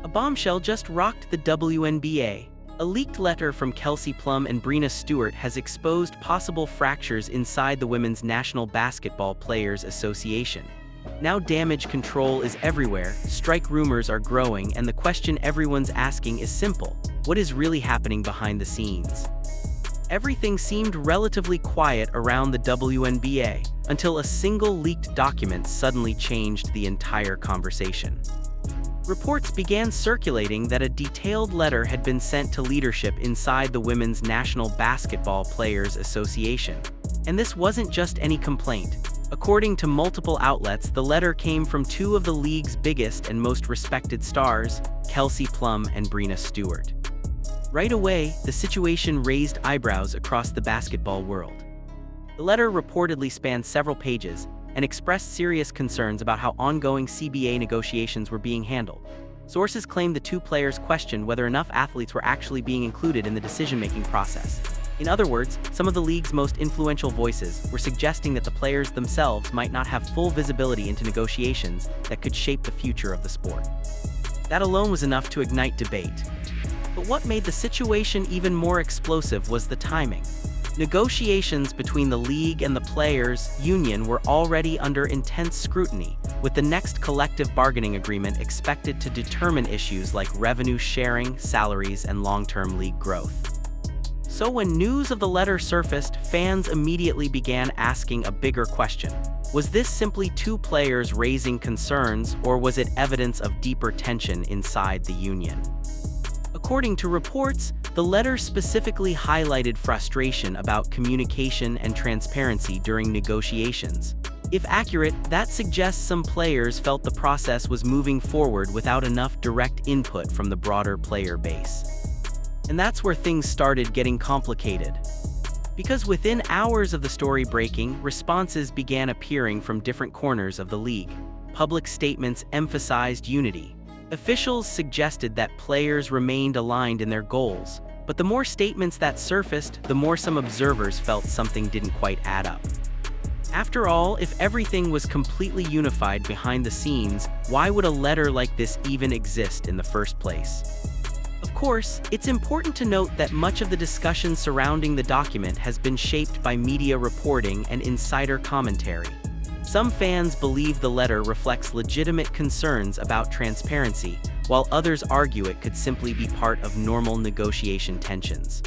A bombshell just rocked the WNBA. A leaked letter from Kelsey, Plum, and Breanna Stewart has exposed possible fractures inside the Women's National Basketball Players Association. Now damage control is everywhere, strike rumors are growing, and the question everyone's asking is simple: what is really happening behind the scenes? Everything seemed relatively quiet around the WNBA, until a single leaked document suddenly changed the entire conversation. Reports began circulating that a detailed letter had been sent to leadership inside the Women's National Basketball Players Association. And this wasn't just any complaint. According to multiple outlets, the letter came from two of the league's biggest and most respected stars, Kelsey, Plum, and Breanna Stewart. Right away, the situation raised eyebrows across the basketball world. The letter reportedly spanned several pages and expressed serious concerns about how ongoing CBA negotiations were being handled. Sources claimed the two players questioned whether enough athletes were actually being included in the decision-making process. In other words, some of the league's most influential voices were suggesting that the players themselves might not have full visibility into negotiations that could shape the future of the sport. That alone was enough to ignite debate. But what made the situation even more explosive was the timing. Negotiations between the league and the players' union were already under intense scrutiny, with the next collective bargaining agreement expected to determine issues like revenue sharing, salaries, and long-term league growth. So when news of the letter surfaced, fans immediately began asking a bigger question. Was this simply two players raising concerns, or was it evidence of deeper tension inside the union? According to reports, the letter specifically highlighted frustration about communication and transparency during negotiations. If accurate, that suggests some players felt the process was moving forward without enough direct input from the broader player base. And that's where things started getting complicated. Because within hours of the story breaking, responses began appearing from different corners of the league. Public statements emphasized unity. Officials suggested that players remained aligned in their goals, but the more statements that surfaced, the more some observers felt something didn't quite add up. After all, if everything was completely unified behind the scenes, why would a letter like this even exist in the first place? Of course, it's important to note that much of the discussion surrounding the document has been shaped by media reporting and insider commentary. Some fans believe the letter reflects legitimate concerns about transparency, while others argue it could simply be part of normal negotiation tensions.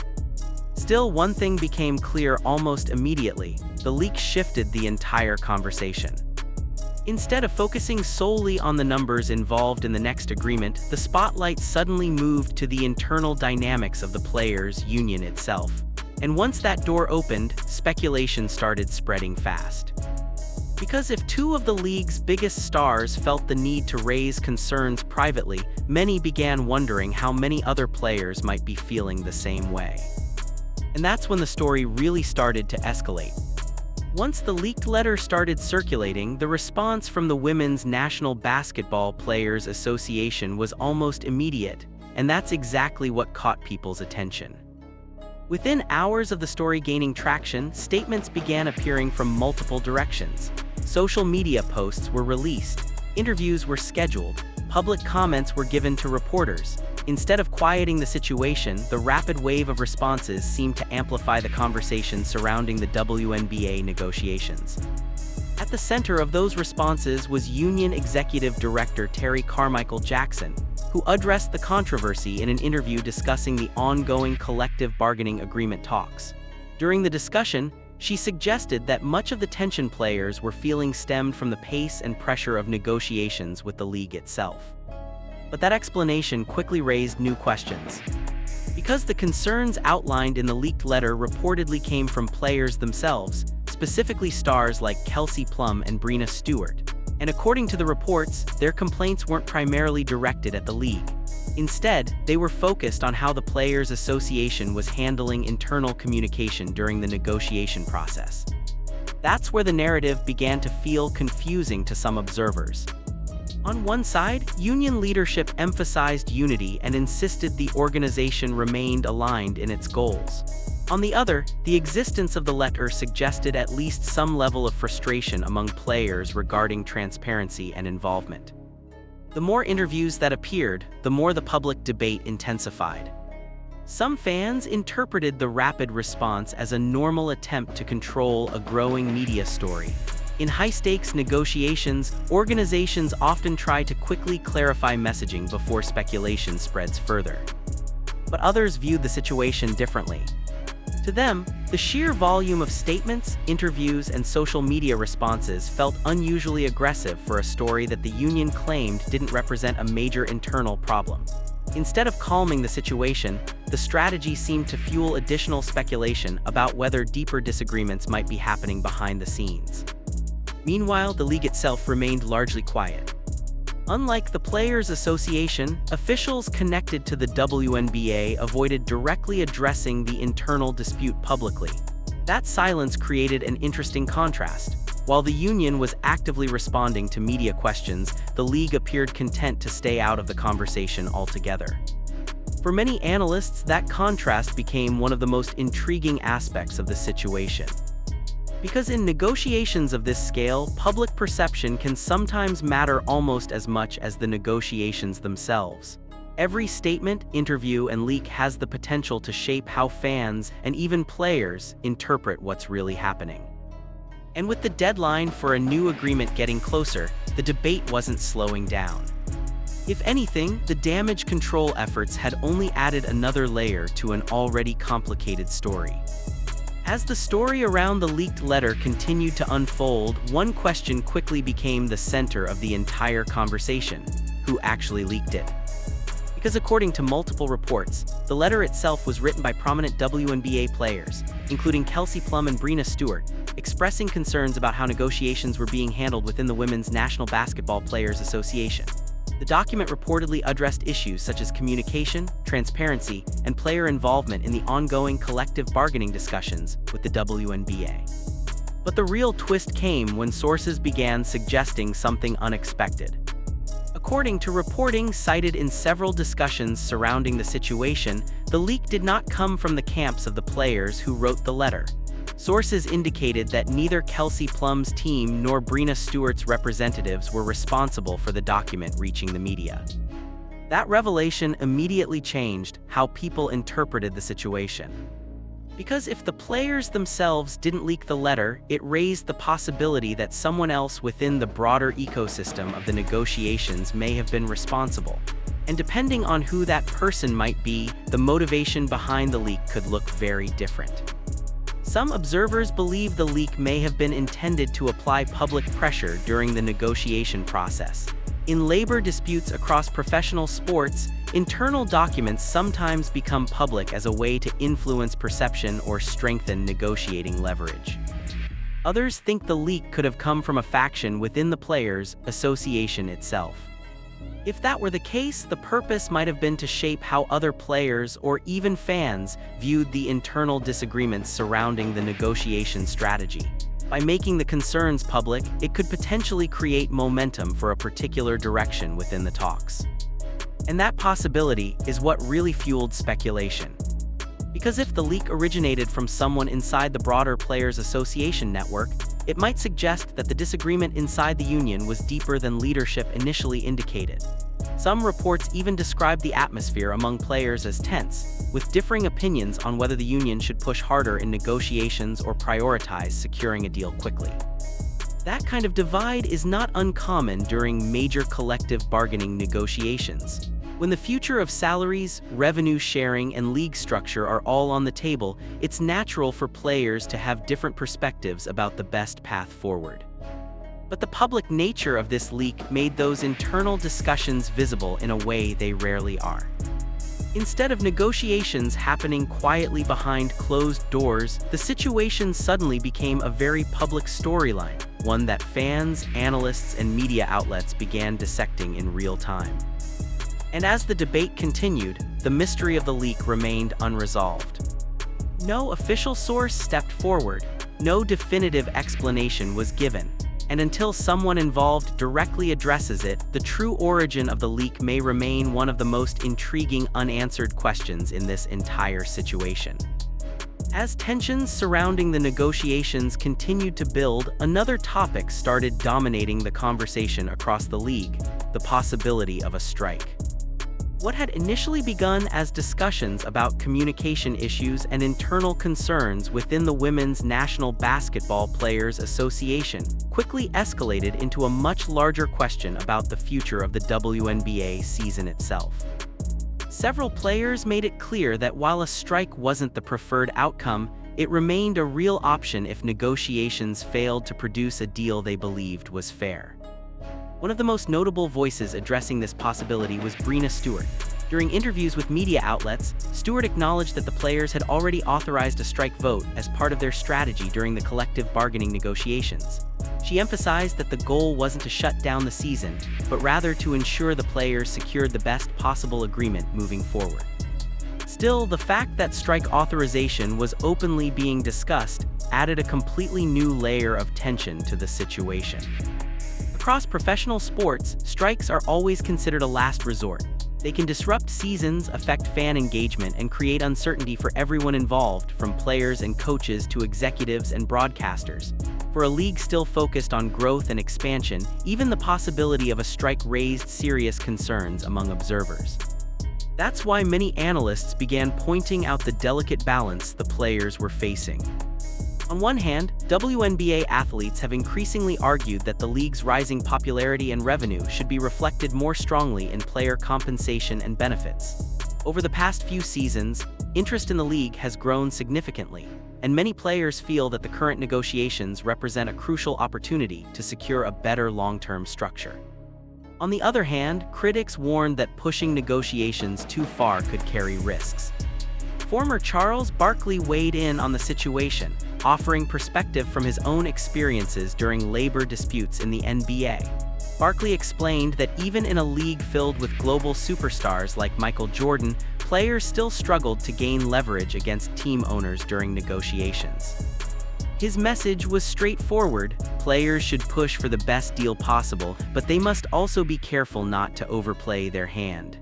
Still, one thing became clear almost immediately: the leak shifted the entire conversation. Instead of focusing solely on the numbers involved in the next agreement, the spotlight suddenly moved to the internal dynamics of the players' union itself. And once that door opened, speculation started spreading fast. Because if two of the league's biggest stars felt the need to raise concerns privately, many began wondering how many other players might be feeling the same way. And that's when the story really started to escalate. Once the leaked letter started circulating, the response from the Women's National Basketball Players Association was almost immediate, and that's exactly what caught people's attention. Within hours of the story gaining traction, statements began appearing from multiple directions. Social media posts were released, interviews were scheduled, public comments were given to reporters. Instead of quieting the situation, the rapid wave of responses seemed to amplify the conversation surrounding the WNBA negotiations. At the center of those responses was Union Executive Director Terry Carmichael Jackson, who addressed the controversy in an interview discussing the ongoing collective bargaining agreement talks. During the discussion, she suggested that much of the tension players were feeling stemmed from the pace and pressure of negotiations with the league itself. But that explanation quickly raised new questions. Because the concerns outlined in the leaked letter reportedly came from players themselves, specifically stars like Kelsey, Plum, and Breanna Stewart. And according to the reports, their complaints weren't primarily directed at the league. Instead, they were focused on how the Players Association was handling internal communication during the negotiation process. That's where the narrative began to feel confusing to some observers. On one side, union leadership emphasized unity and insisted the organization remained aligned in its goals. On the other, the existence of the letter suggested at least some level of frustration among players regarding transparency and involvement. The more interviews that appeared, the more the public debate intensified. Some fans interpreted the rapid response as a normal attempt to control a growing media story. In high-stakes negotiations, organizations often try to quickly clarify messaging before speculation spreads further. But others viewed the situation differently. To them, the sheer volume of statements, interviews, and social media responses felt unusually aggressive for a story that the union claimed didn't represent a major internal problem. Instead of calming the situation, the strategy seemed to fuel additional speculation about whether deeper disagreements might be happening behind the scenes. Meanwhile, the league itself remained largely quiet. Unlike the Players Association, officials connected to the WNBA avoided directly addressing the internal dispute publicly. That silence created an interesting contrast. While the union was actively responding to media questions, the league appeared content to stay out of the conversation altogether. For many analysts, that contrast became one of the most intriguing aspects of the situation. Because in negotiations of this scale, public perception can sometimes matter almost as much as the negotiations themselves. Every statement, interview, and leak has the potential to shape how fans and even players interpret what's really happening. And with the deadline for a new agreement getting closer, the debate wasn't slowing down. If anything, the damage control efforts had only added another layer to an already complicated story. As the story around the leaked letter continued to unfold, one question quickly became the center of the entire conversation: who actually leaked it? Because according to multiple reports, the letter itself was written by prominent WNBA players, including Kelsey, Plum, and Breanna Stewart, expressing concerns about how negotiations were being handled within the Women's National Basketball Players Association. The document reportedly addressed issues such as communication, transparency, and player involvement in the ongoing collective bargaining discussions with the WNBA. But the real twist came when sources began suggesting something unexpected. According to reporting cited in several discussions surrounding the situation, the leak did not come from the camps of the players who wrote the letter. Sources indicated that neither Kelsey Plum's team nor Breanna Stewart's representatives were responsible for the document reaching the media. That revelation immediately changed how people interpreted the situation. Because if the players themselves didn't leak the letter, it raised the possibility that someone else within the broader ecosystem of the negotiations may have been responsible. And depending on who that person might be, the motivation behind the leak could look very different. Some observers believe the leak may have been intended to apply public pressure during the negotiation process. In labor disputes across professional sports, internal documents sometimes become public as a way to influence perception or strengthen negotiating leverage. Others think the leak could have come from a faction within the Players Association itself. If that were the case, the purpose might have been to shape how other players or even fans viewed the internal disagreements surrounding the negotiation strategy. By making the concerns public, it could potentially create momentum for a particular direction within the talks. And that possibility is what really fueled speculation. Because if the leak originated from someone inside the broader Players Association network, it might suggest that the disagreement inside the union was deeper than leadership initially indicated. Some reports even describe the atmosphere among players as tense, with differing opinions on whether the union should push harder in negotiations or prioritize securing a deal quickly. That kind of divide is not uncommon during major collective bargaining negotiations. When the future of salaries, revenue sharing, and league structure are all on the table, it's natural for players to have different perspectives about the best path forward. But the public nature of this leak made those internal discussions visible in a way they rarely are. Instead of negotiations happening quietly behind closed doors, the situation suddenly became a very public storyline, one that fans, analysts, and media outlets began dissecting in real time. And as the debate continued, the mystery of the leak remained unresolved. No official source stepped forward, no definitive explanation was given, and until someone involved directly addresses it, the true origin of the leak may remain one of the most intriguing unanswered questions in this entire situation. As tensions surrounding the negotiations continued to build, another topic started dominating the conversation across the league: the possibility of a strike. What had initially begun as discussions about communication issues and internal concerns within the Women's National Basketball Players Association quickly escalated into a much larger question about the future of the WNBA season itself. Several players made it clear that while a strike wasn't the preferred outcome, it remained a real option if negotiations failed to produce a deal they believed was fair. One of the most notable voices addressing this possibility was Breanna Stewart. During interviews with media outlets, Stewart acknowledged that the players had already authorized a strike vote as part of their strategy during the collective bargaining negotiations. She emphasized that the goal wasn't to shut down the season, but rather to ensure the players secured the best possible agreement moving forward. Still, the fact that strike authorization was openly being discussed added a completely new layer of tension to the situation. Across professional sports, strikes are always considered a last resort. They can disrupt seasons, affect fan engagement, and create uncertainty for everyone involved, from players and coaches to executives and broadcasters. For a league still focused on growth and expansion, even the possibility of a strike raised serious concerns among observers. That's why many analysts began pointing out the delicate balance the players were facing. On one hand, WNBA athletes have increasingly argued that the league's rising popularity and revenue should be reflected more strongly in player compensation and benefits. Over the past few seasons, interest in the league has grown significantly, and many players feel that the current negotiations represent a crucial opportunity to secure a better long-term structure. On the other hand, critics warned that pushing negotiations too far could carry risks. Former Charles Barkley weighed in on the situation, offering perspective from his own experiences during labor disputes in the NBA. Barkley explained that even in a league filled with global superstars like Michael Jordan, players still struggled to gain leverage against team owners during negotiations. His message was straightforward: players should push for the best deal possible, but they must also be careful not to overplay their hand.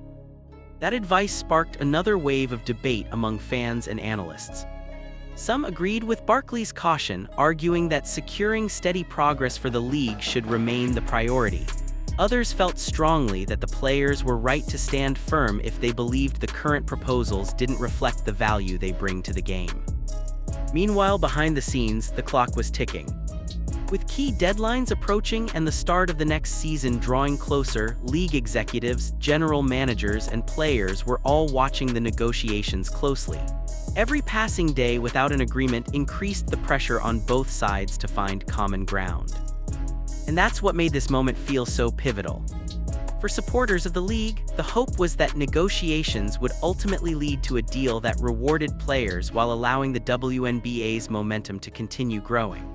That advice sparked another wave of debate among fans and analysts. Some agreed with Barkley's caution, arguing that securing steady progress for the league should remain the priority. Others felt strongly that the players were right to stand firm if they believed the current proposals didn't reflect the value they bring to the game. Meanwhile, behind the scenes, the clock was ticking. With key deadlines approaching and the start of the next season drawing closer, league executives, general managers, and players were all watching the negotiations closely. Every passing day without an agreement increased the pressure on both sides to find common ground. And that's what made this moment feel so pivotal. For supporters of the league, the hope was that negotiations would ultimately lead to a deal that rewarded players while allowing the WNBA's momentum to continue growing.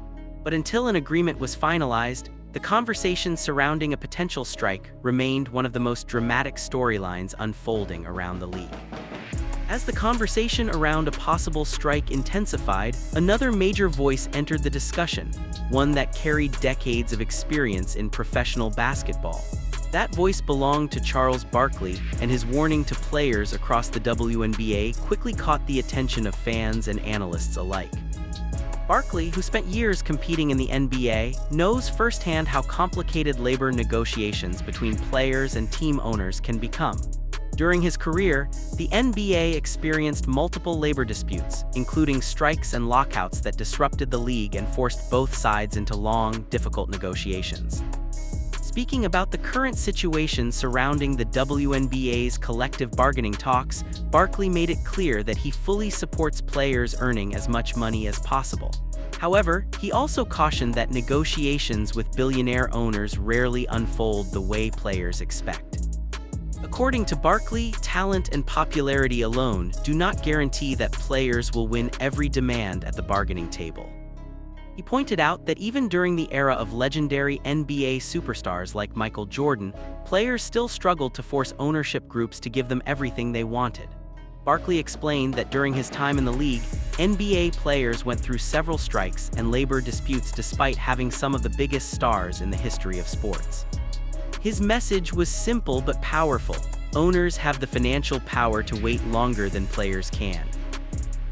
But until an agreement was finalized, the conversation surrounding a potential strike remained one of the most dramatic storylines unfolding around the league. As the conversation around a possible strike intensified, another major voice entered the discussion, one that carried decades of experience in professional basketball. That voice belonged to Charles Barkley, and his warning to players across the WNBA quickly caught the attention of fans and analysts alike. Barkley, who spent years competing in the NBA, knows firsthand how complicated labor negotiations between players and team owners can become. During his career, the NBA experienced multiple labor disputes, including strikes and lockouts that disrupted the league and forced both sides into long, difficult negotiations. Speaking about the current situation surrounding the WNBA's collective bargaining talks, Barkley made it clear that he fully supports players earning as much money as possible. However, he also cautioned that negotiations with billionaire owners rarely unfold the way players expect. According to Barkley, talent and popularity alone do not guarantee that players will win every demand at the bargaining table. He pointed out that even during the era of legendary NBA superstars like Michael Jordan, players still struggled to force ownership groups to give them everything they wanted. Barkley explained that during his time in the league, NBA players went through several strikes and labor disputes despite having some of the biggest stars in the history of sports. His message was simple but powerful: owners have the financial power to wait longer than players can.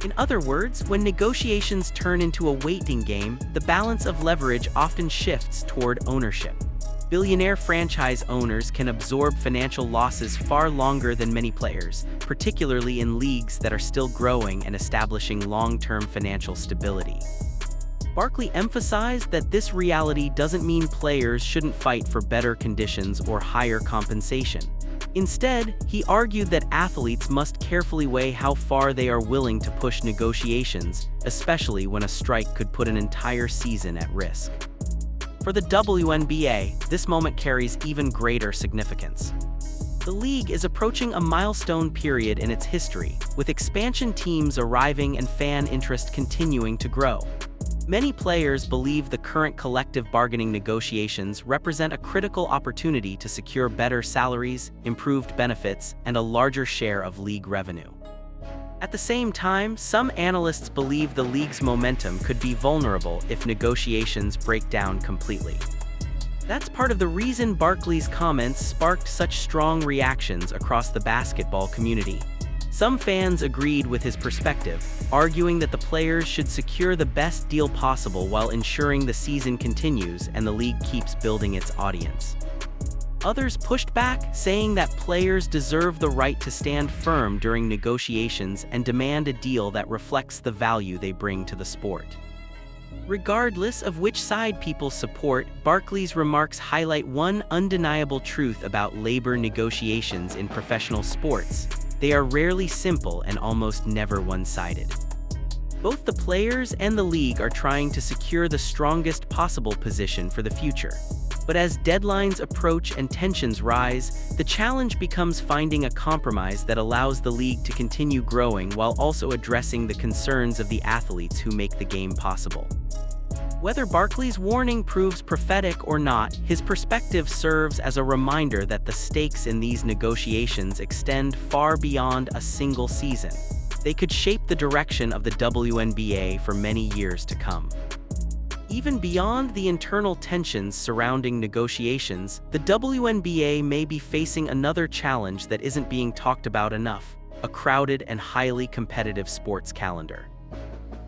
In other words, when negotiations turn into a waiting game, the balance of leverage often shifts toward ownership. Billionaire franchise owners can absorb financial losses far longer than many players, particularly in leagues that are still growing and establishing long-term financial stability. Barkley emphasized that this reality doesn't mean players shouldn't fight for better conditions or higher compensation. Instead, he argued that athletes must carefully weigh how far they are willing to push negotiations, especially when a strike could put an entire season at risk. For the WNBA, this moment carries even greater significance. The league is approaching a milestone period in its history, with expansion teams arriving and fan interest continuing to grow. Many players believe the current collective bargaining negotiations represent a critical opportunity to secure better salaries, improved benefits, and a larger share of league revenue. At the same time, some analysts believe the league's momentum could be vulnerable if negotiations break down completely. That's part of the reason Barkley's comments sparked such strong reactions across the basketball community. Some fans agreed with his perspective, arguing that the players should secure the best deal possible while ensuring the season continues and the league keeps building its audience. Others pushed back, saying that players deserve the right to stand firm during negotiations and demand a deal that reflects the value they bring to the sport. Regardless of which side people support, Barkley's remarks highlight one undeniable truth about labor negotiations in professional sports: they are rarely simple and almost never one-sided. Both the players and the league are trying to secure the strongest possible position for the future. But as deadlines approach and tensions rise, the challenge becomes finding a compromise that allows the league to continue growing while also addressing the concerns of the athletes who make the game possible. Whether Barkley's warning proves prophetic or not, his perspective serves as a reminder that the stakes in these negotiations extend far beyond a single season. They could shape the direction of the WNBA for many years to come. Even beyond the internal tensions surrounding negotiations, the WNBA may be facing another challenge that isn't being talked about enough: a crowded and highly competitive sports calendar.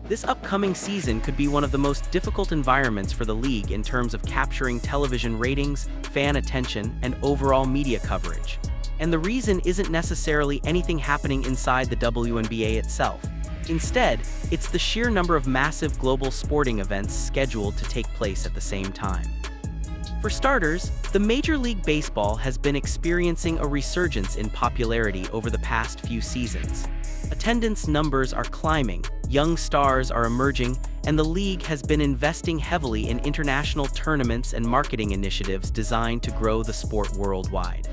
This upcoming season could be one of the most difficult environments for the league in terms of capturing television ratings, fan attention, and overall media coverage. And the reason isn't necessarily anything happening inside the WNBA itself. Instead, it's the sheer number of massive global sporting events scheduled to take place at the same time. For starters, the Major League Baseball has been experiencing a resurgence in popularity over the past few seasons. Attendance numbers are climbing, young stars are emerging, and the league has been investing heavily in international tournaments and marketing initiatives designed to grow the sport worldwide.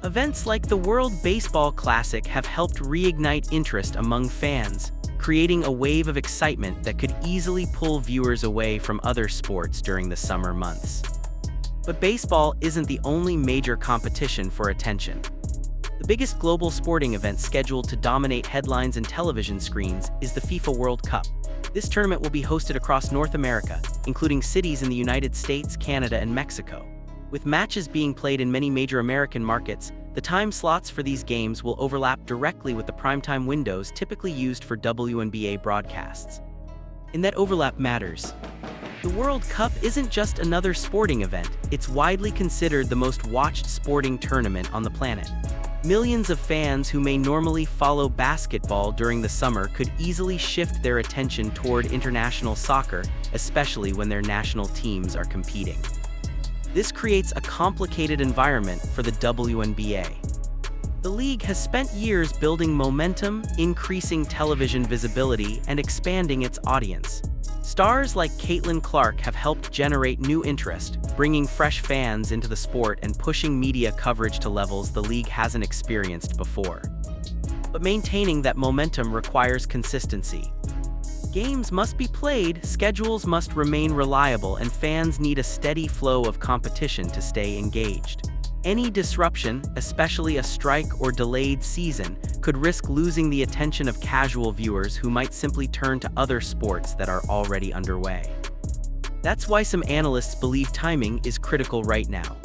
Events like the World Baseball Classic have helped reignite interest among fans, creating a wave of excitement that could easily pull viewers away from other sports during the summer months. But baseball isn't the only major competition for attention. The biggest global sporting event scheduled to dominate headlines and television screens is the FIFA World Cup. This tournament will be hosted across North America, including cities in the United States, Canada, and Mexico. With matches being played in many major American markets, the time slots for these games will overlap directly with the primetime windows typically used for WNBA broadcasts. And that overlap matters. The World Cup isn't just another sporting event, it's widely considered the most watched sporting tournament on the planet. Millions of fans who may normally follow basketball during the summer could easily shift their attention toward international soccer, especially when their national teams are competing. This creates a complicated environment for the WNBA. The league has spent years building momentum, increasing television visibility, and expanding its audience. Stars like Caitlin Clark have helped generate new interest, bringing fresh fans into the sport and pushing media coverage to levels the league hasn't experienced before. But maintaining that momentum requires consistency. Games must be played, schedules must remain reliable, and fans need a steady flow of competition to stay engaged. Any disruption, especially a strike or delayed season, could risk losing the attention of casual viewers who might simply turn to other sports that are already underway. That's why some analysts believe timing is critical right now.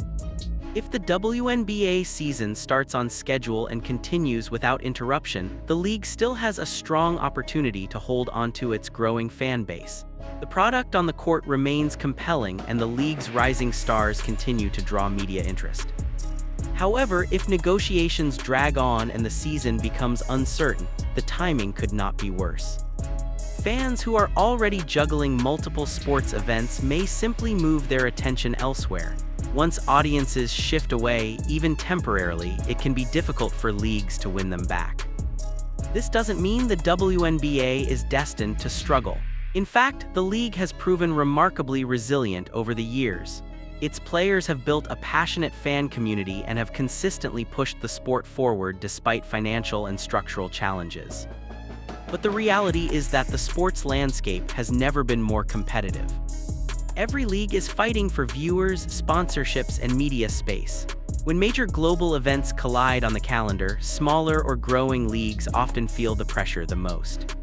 If the WNBA season starts on schedule and continues without interruption, the league still has a strong opportunity to hold onto its growing fan base. The product on the court remains compelling, and the league's rising stars continue to draw media interest. However, if negotiations drag on and the season becomes uncertain, the timing could not be worse. Fans who are already juggling multiple sports events may simply move their attention elsewhere. Once audiences shift away, even temporarily, it can be difficult for leagues to win them back. This doesn't mean the WNBA is destined to struggle. In fact, the league has proven remarkably resilient over the years. Its players have built a passionate fan community and have consistently pushed the sport forward despite financial and structural challenges. But the reality is that the sports landscape has never been more competitive. Every league is fighting for viewers, sponsorships, and media space. When major global events collide on the calendar, smaller or growing leagues often feel the pressure the most.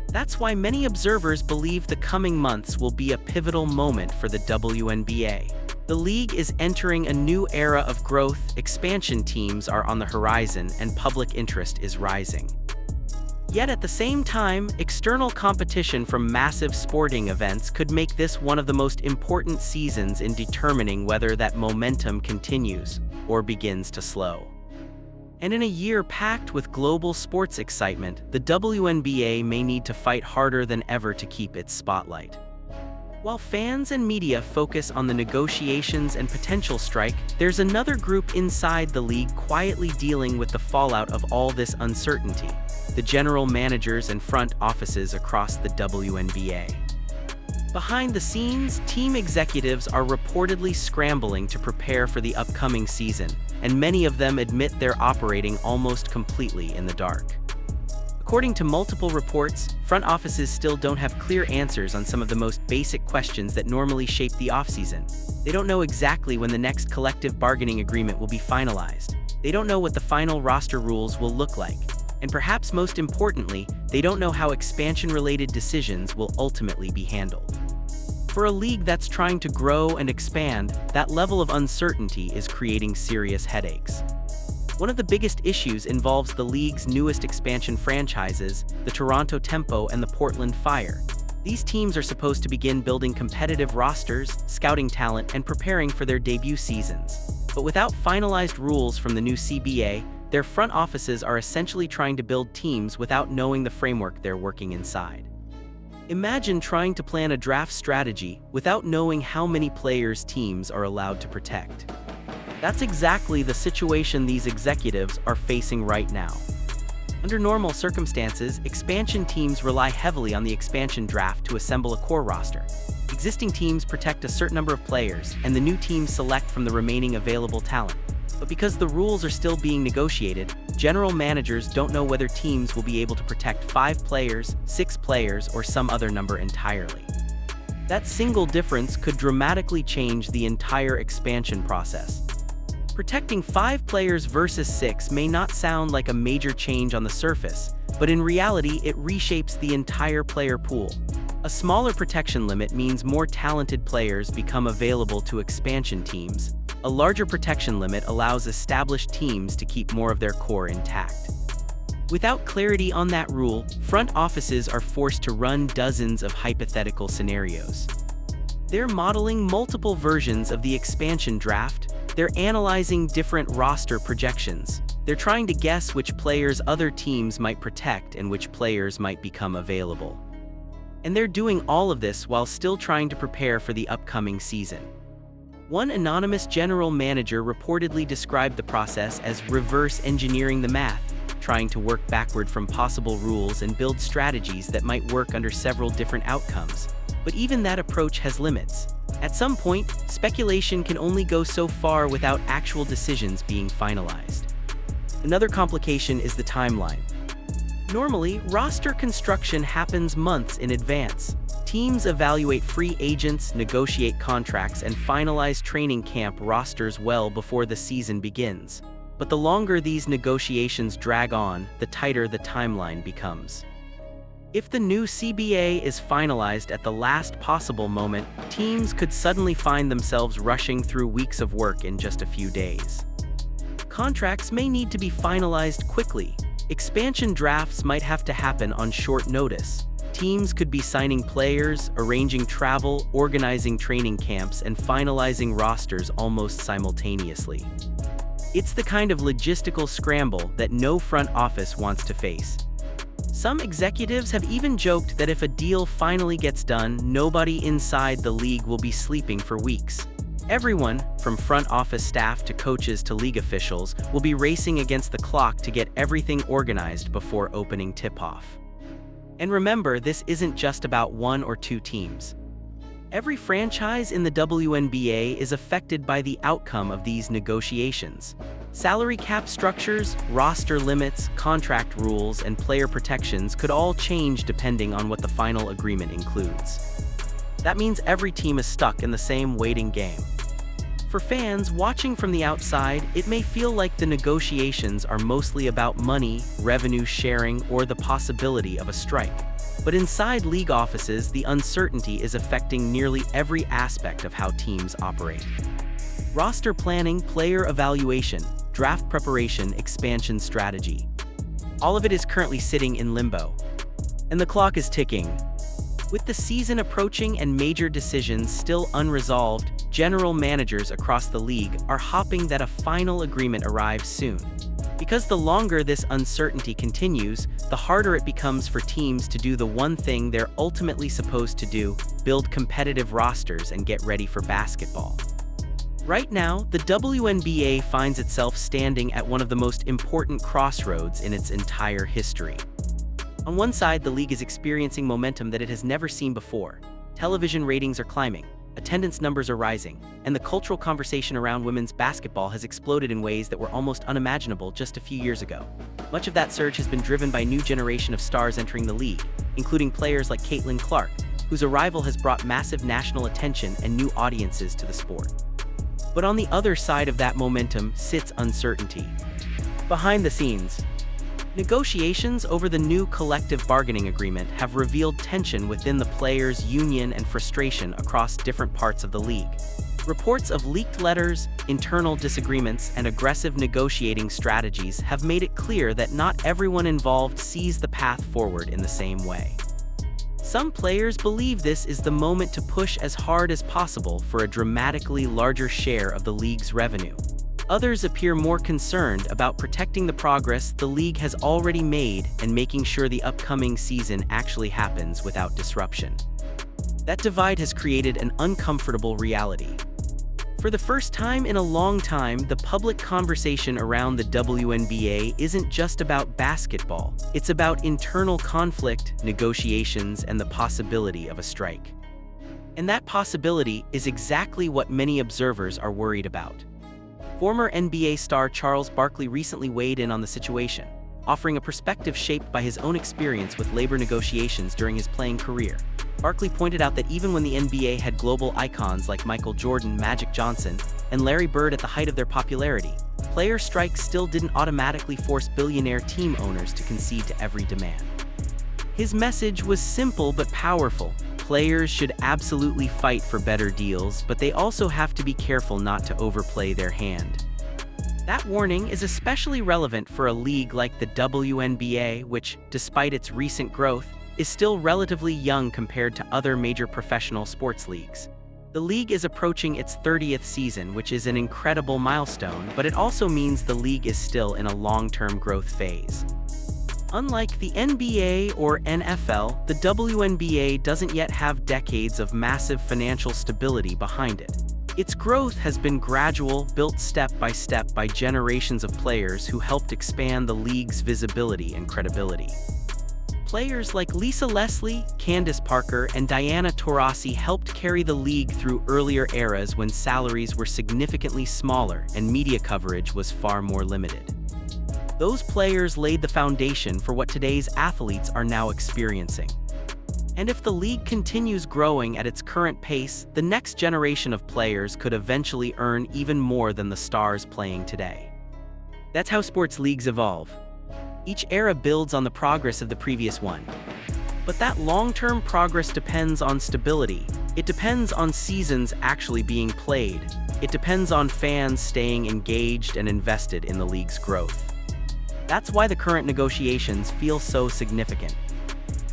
That's why many observers believe the coming months will be a pivotal moment for the WNBA. The league is entering a new era of growth, expansion teams are on the horizon, and public interest is rising. Yet at the same time, external competition from massive sporting events could make this one of the most important seasons in determining whether that momentum continues or begins to slow. And in a year packed with global sports excitement, the WNBA may need to fight harder than ever to keep its spotlight. While fans and media focus on the negotiations and potential strike, there's another group inside the league quietly dealing with the fallout of all this uncertainty: the general managers and front offices across the WNBA. Behind the scenes, team executives are reportedly scrambling to prepare for the upcoming season, and many of them admit they're operating almost completely in the dark. According to multiple reports, front offices still don't have clear answers on some of the most basic questions that normally shape the offseason. They don't know exactly when the next collective bargaining agreement will be finalized. They don't know what the final roster rules will look like. And perhaps most importantly, they don't know how expansion-related decisions will ultimately be handled. For a league that's trying to grow and expand, that level of uncertainty is creating serious headaches. One of the biggest issues involves the league's newest expansion franchises, the Toronto Tempo and the Portland Fire. These teams are supposed to begin building competitive rosters, scouting talent, and preparing for their debut seasons. But without finalized rules from the new CBA, their front offices are essentially trying to build teams without knowing the framework they're working inside. Imagine trying to plan a draft strategy without knowing how many players teams are allowed to protect. That's exactly the situation these executives are facing right now. Under normal circumstances, expansion teams rely heavily on the expansion draft to assemble a core roster. Existing teams protect a certain number of players, and the new teams select from the remaining available talent. But because the rules are still being negotiated, general managers don't know whether teams will be able to protect 5 players, 6 players, or some other number entirely. That single difference could dramatically change the entire expansion process. Protecting 5 players versus 6 may not sound like a major change on the surface, but in reality it reshapes the entire player pool. A smaller protection limit means more talented players become available to expansion teams. A larger protection limit allows established teams to keep more of their core intact. Without clarity on that rule, front offices are forced to run dozens of hypothetical scenarios. They're modeling multiple versions of the expansion draft. They're analyzing different roster projections. They're trying to guess which players other teams might protect and which players might become available. And they're doing all of this while still trying to prepare for the upcoming season. One anonymous general manager reportedly described the process as reverse engineering the math, trying to work backward from possible rules and build strategies that might work under several different outcomes. But even that approach has limits. At some point, speculation can only go so far without actual decisions being finalized. Another complication is the timeline. Normally, roster construction happens months in advance. Teams evaluate free agents, negotiate contracts, and finalize training camp rosters well before the season begins. But the longer these negotiations drag on, the tighter the timeline becomes. If the new CBA is finalized at the last possible moment, teams could suddenly find themselves rushing through weeks of work in just a few days. Contracts may need to be finalized quickly. Expansion drafts might have to happen on short notice. Teams could be signing players, arranging travel, organizing training camps, and finalizing rosters almost simultaneously. It's the kind of logistical scramble that no front office wants to face. Some executives have even joked that if a deal finally gets done, nobody inside the league will be sleeping for weeks. Everyone, from front office staff to coaches to league officials, will be racing against the clock to get everything organized before opening tip-off. And remember, this isn't just about one or two teams. Every franchise in the WNBA is affected by the outcome of these negotiations. Salary cap structures, roster limits, contract rules, and player protections could all change depending on what the final agreement includes. That means every team is stuck in the same waiting game. For fans watching from the outside, it may feel like the negotiations are mostly about money, revenue sharing, or the possibility of a strike. But inside league offices, the uncertainty is affecting nearly every aspect of how teams operate. Roster planning, player evaluation, draft preparation, expansion strategy. All of it is currently sitting in limbo. And the clock is ticking. With the season approaching and major decisions still unresolved, general managers across the league are hoping that a final agreement arrives soon. Because the longer this uncertainty continues, the harder it becomes for teams to do the one thing they're ultimately supposed to do: build competitive rosters and get ready for basketball. Right now, the WNBA finds itself standing at one of the most important crossroads in its entire history. On one side, the league is experiencing momentum that it has never seen before. Television ratings are climbing, attendance numbers are rising, and the cultural conversation around women's basketball has exploded in ways that were almost unimaginable just a few years ago. Much of that surge has been driven by a new generation of stars entering the league, including players like Caitlin Clark, whose arrival has brought massive national attention and new audiences to the sport. But on the other side of that momentum sits uncertainty. Behind the scenes, negotiations over the new collective bargaining agreement have revealed tension within the players' union and frustration across different parts of the league. Reports of leaked letters, internal disagreements, and aggressive negotiating strategies have made it clear that not everyone involved sees the path forward in the same way. Some players believe this is the moment to push as hard as possible for a dramatically larger share of the league's revenue. Others appear more concerned about protecting the progress the league has already made and making sure the upcoming season actually happens without disruption. That divide has created an uncomfortable reality. For the first time in a long time, the public conversation around the WNBA isn't just about basketball. It's about internal conflict, negotiations, and the possibility of a strike. And that possibility is exactly what many observers are worried about. Former NBA star Charles Barkley recently weighed in on the situation, offering a perspective shaped by his own experience with labor negotiations during his playing career. Barkley pointed out that even when the NBA had global icons like Michael Jordan, Magic Johnson, and Larry Bird at the height of their popularity, player strikes still didn't automatically force billionaire team owners to concede to every demand. His message was simple but powerful. Players should absolutely fight for better deals, but they also have to be careful not to overplay their hand. That warning is especially relevant for a league like the WNBA, which, despite its recent growth, is still relatively young compared to other major professional sports leagues. The league is approaching its 30th season, which is an incredible milestone, but it also means the league is still in a long-term growth phase. Unlike the NBA or NFL, the WNBA doesn't yet have decades of massive financial stability behind it. Its growth has been gradual, built step by step by generations of players who helped expand the league's visibility and credibility. Players like Lisa Leslie, Candace Parker, and Diana Taurasi helped carry the league through earlier eras when salaries were significantly smaller and media coverage was far more limited. Those players laid the foundation for what today's athletes are now experiencing. And if the league continues growing at its current pace, the next generation of players could eventually earn even more than the stars playing today. That's how sports leagues evolve. Each era builds on the progress of the previous one. But that long-term progress depends on stability. It depends on seasons actually being played. It depends on fans staying engaged and invested in the league's growth. That's why the current negotiations feel so significant.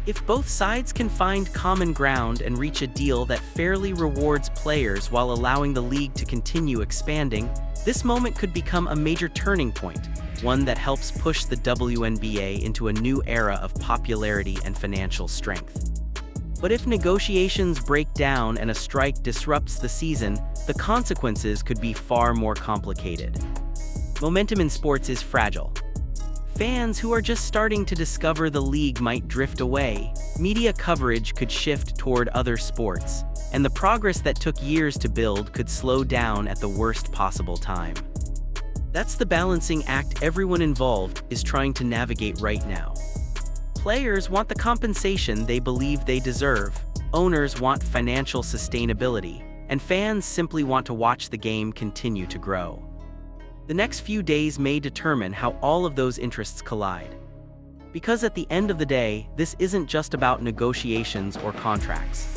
If both sides can find common ground and reach a deal that fairly rewards players while allowing the league to continue expanding, this moment could become a major turning point, one that helps push the WNBA into a new era of popularity and financial strength. But if negotiations break down and a strike disrupts the season, the consequences could be far more complicated. Momentum in sports is fragile. Fans who are just starting to discover the league might drift away, media coverage could shift toward other sports, and the progress that took years to build could slow down at the worst possible time. That's the balancing act everyone involved is trying to navigate right now. Players want the compensation they believe they deserve, owners want financial sustainability, and fans simply want to watch the game continue to grow. The next few days may determine how all of those interests collide. Because at the end of the day, this isn't just about negotiations or contracts.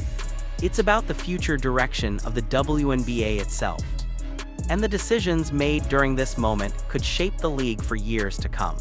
It's about the future direction of the WNBA itself. And the decisions made during this moment could shape the league for years to come.